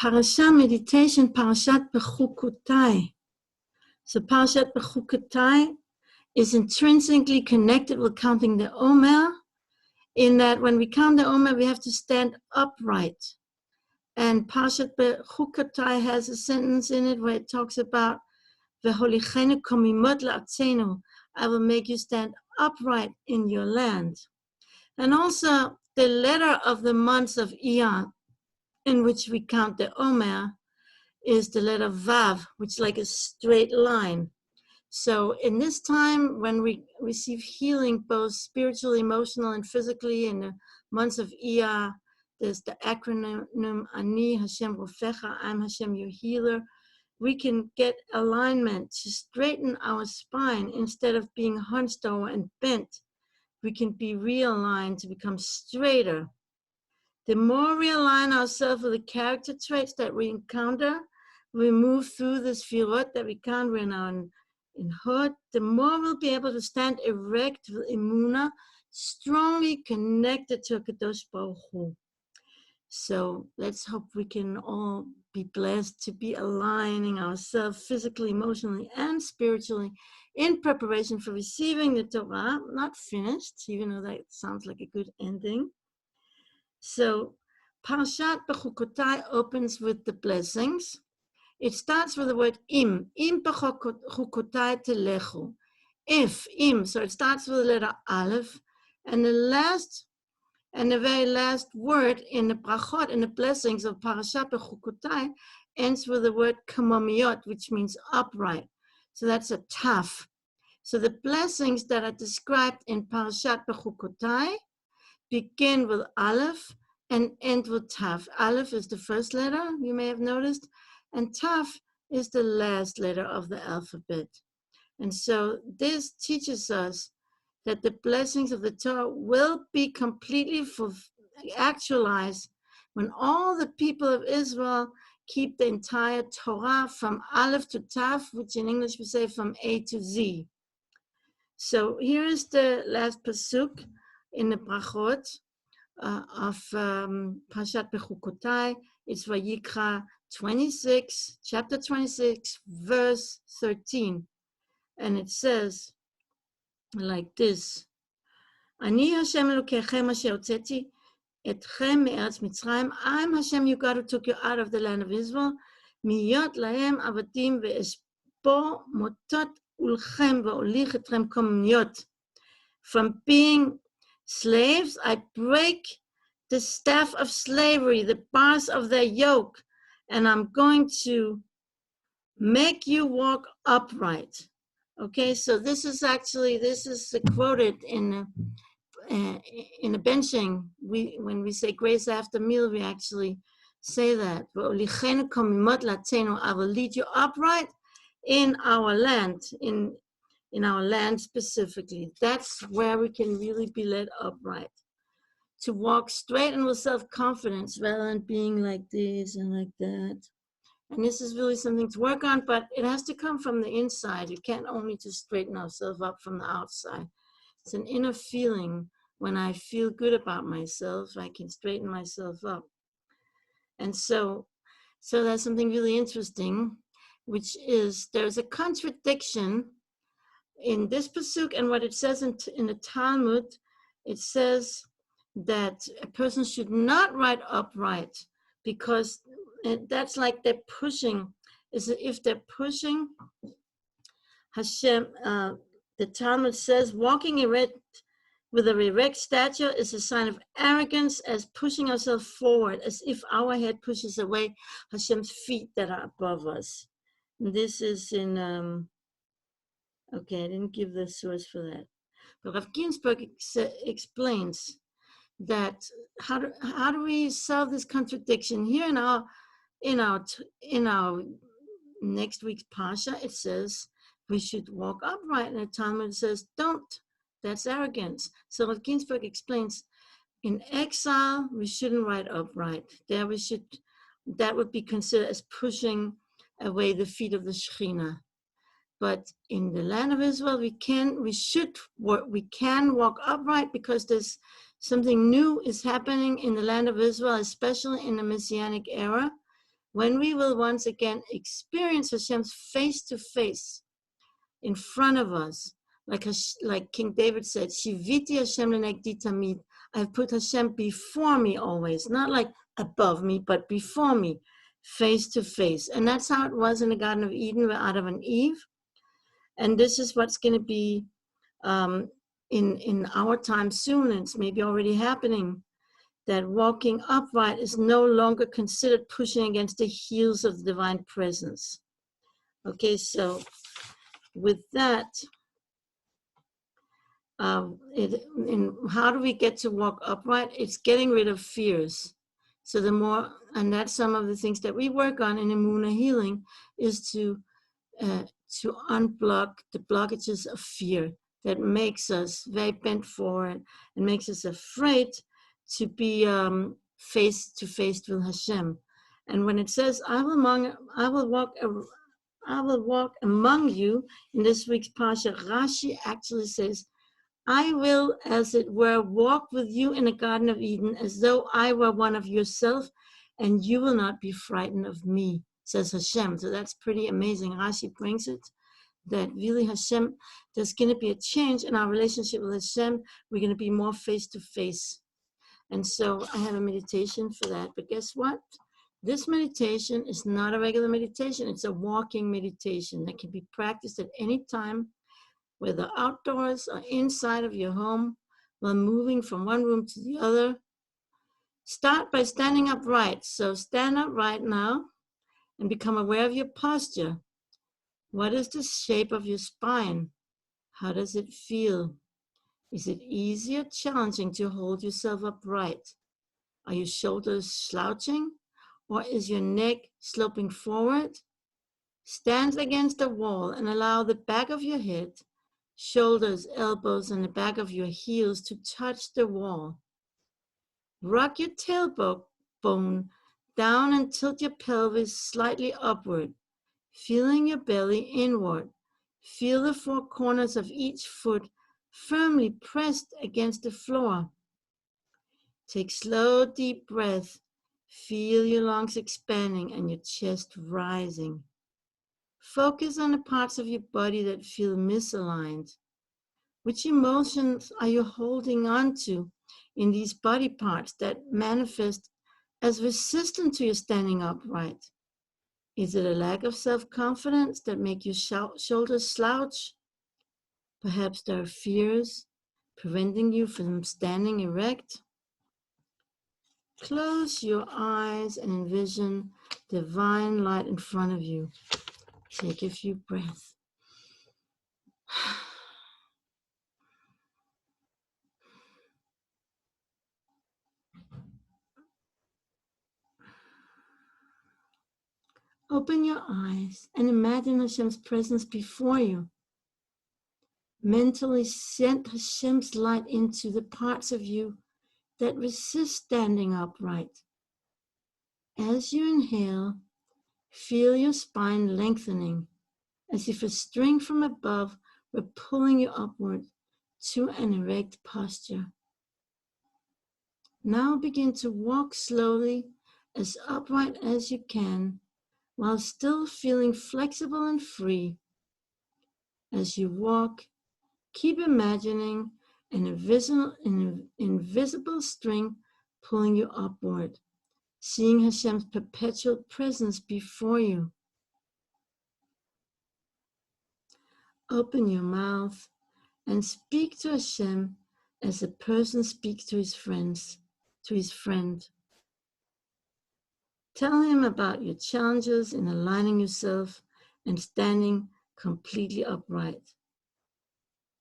Parasha Meditation, Parasha Bechukotai. So Parasha Bechukotai is intrinsically connected with counting the Omer, in that when we count the Omer, we have to stand upright. And Parasha Bechukotai has a sentence in it where it talks about V'holichenu komimot la'atzenu, I will make you stand upright in your land. And also the letter of the months of Iyar, in which we count the Omer, is the letter Vav, which is like a straight line. So in this time, when we receive healing, both spiritually, emotional, and physically, in the months of Iyar, there's the acronym Ani Hashem Rofecha, I'm Hashem your healer. We can get alignment to straighten our spine instead of being hunched over and bent. We can be realigned to become straighter. The more we align ourselves with the character traits that we encounter, we move through this sefirot that we encounter in our Hod, the more we'll be able to stand erect with emunah, strongly connected to Kadosh Baruch Hu. So let's hope we can all be blessed to be aligning ourselves physically, emotionally, and spiritually in preparation for receiving the Torah. Not finished, even though that sounds like a good ending. So Parashat Bechukotai opens with the blessings. It starts with the word im bechukotai telechu. If, im, so it starts with the letter aleph, and the very last word in the brachot, in the blessings of Parashat Bechukotai, ends with the word kamomiyot, which means upright. So that's a taf. So the blessings that are described in Parashat Bechukotai begin with aleph and end with taf. Aleph is the first letter, you may have noticed, and taf is the last letter of the alphabet. And so this teaches us that the blessings of the Torah will be completely actualized when all the people of Israel keep the entire Torah from Aleph to Taf, which in English we say from A to Z. So here is the last pasuk in the brachot of Parashat Bechukotai. It's Vayikra 26, chapter 26, verse 13. And it says like this: Ani Hashem Elokechem asher hotzeti etchem me'eretz Mitzrayim. I'm Hashem, your God, who took you out of the land of Israel. Miyot lahem avadim ve'espo motot ulchem ve'olich etchem komiyot. From being slaves, I break the staff of slavery, the bars of their yoke, and I'm going to make you walk upright. Okay, so this is quoted in the benching. When we say grace after meal, we actually say that. I will lead you upright in our land, in our land specifically. That's where we can really be led upright. To walk straight and with self-confidence rather than being like this and like that. And this is really something to work on, but it has to come from the inside. You can't only just straighten ourselves up from the outside. It's an inner feeling. When I feel good about myself, I can straighten myself up. And so that's something really interesting, which is there's a contradiction in this pasuk and what it says in the Talmud. It says that a person should not ride upright because that's like they're pushing. If they're pushing, Hashem, the Talmud says, walking erect with an erect stature is a sign of arrogance, as pushing ourselves forward, as if our head pushes away Hashem's feet that are above us. And this is in, okay, I didn't give the source for that. But Rav Ginsburg explains that how do we solve this contradiction? Here in our next week's Parsha, it says we should walk upright, and the Talmud says don't. That's arrogance. So Rav Ginsburg explains, in exile we shouldn't ride upright. That would be considered as pushing away the feet of the Shekhinah. But in the land of Israel, we can walk upright because there's something new is happening in the land of Israel, especially in the Messianic era. when we will once again experience Hashem's face-to-face in front of us, like King David said, Shiviti Hashem lenegdi tamid. I've put Hashem before me always, not like above me, but before me, face to face. And that's how it was in the Garden of Eden with Adam and Eve. And this is what's going to be in our time soon. It's maybe already happening, that walking upright is no longer considered pushing against the heels of the divine presence. Okay, so with that, how do we get to walk upright? It's getting rid of fears. So the more, and that's some of the things that we work on in Emunah healing, is to unblock the blockages of fear that makes us very bent forward and makes us afraid to be face to face with Hashem. And when it says, I will walk among you, in this week's Parsha, Rashi actually says, I will, as it were, walk with you in the Garden of Eden as though I were one of yourself, and you will not be frightened of me, says Hashem. So that's pretty amazing. Rashi brings it, that really Hashem, there's going to be a change in our relationship with Hashem. We're going to be more face to face. And so I have a meditation for that. But guess what? This meditation is not a regular meditation. It's a walking meditation that can be practiced at any time, whether outdoors or inside of your home, while moving from one room to the other. Start by standing upright. So stand upright now and become aware of your posture. What is the shape of your spine? How does it feel? Is it easy or challenging to hold yourself upright? Are your shoulders slouching, or is your neck sloping forward? Stand against the wall and allow the back of your head, shoulders, elbows, and the back of your heels to touch the wall. Rock your tailbone down and tilt your pelvis slightly upward, feeling your belly inward. Feel the four corners of each foot firmly pressed against the floor. Take slow, deep breath. Feel your lungs expanding and your chest rising. Focus on the parts of your body that feel misaligned. Which emotions are you holding on to in these body parts that manifest as resistant to your standing upright? Is it a lack of self-confidence that make your shoulders slouch? Perhaps there are fears preventing you from standing erect. Close your eyes and envision divine light in front of you. Take a few breaths. Open your eyes and imagine Hashem's presence before you. Mentally send Hashem's light into the parts of you that resist standing upright. As you inhale, feel your spine lengthening, as if a string from above were pulling you upward to an erect posture. Now begin to walk slowly, as upright as you can, while still feeling flexible and free. As you walk, keep imagining an invisible string pulling you upward, seeing Hashem's perpetual presence before you. Open your mouth and speak to Hashem as a person speaks to his friend. Tell him about your challenges in aligning yourself and standing completely upright.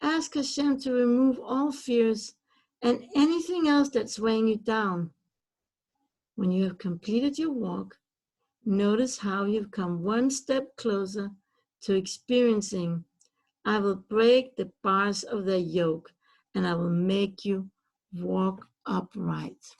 Ask Hashem to remove all fears and anything else that's weighing you down. When you have completed your walk, notice how you've come one step closer to experiencing, I will break the bars of their yoke and I will make you walk upright.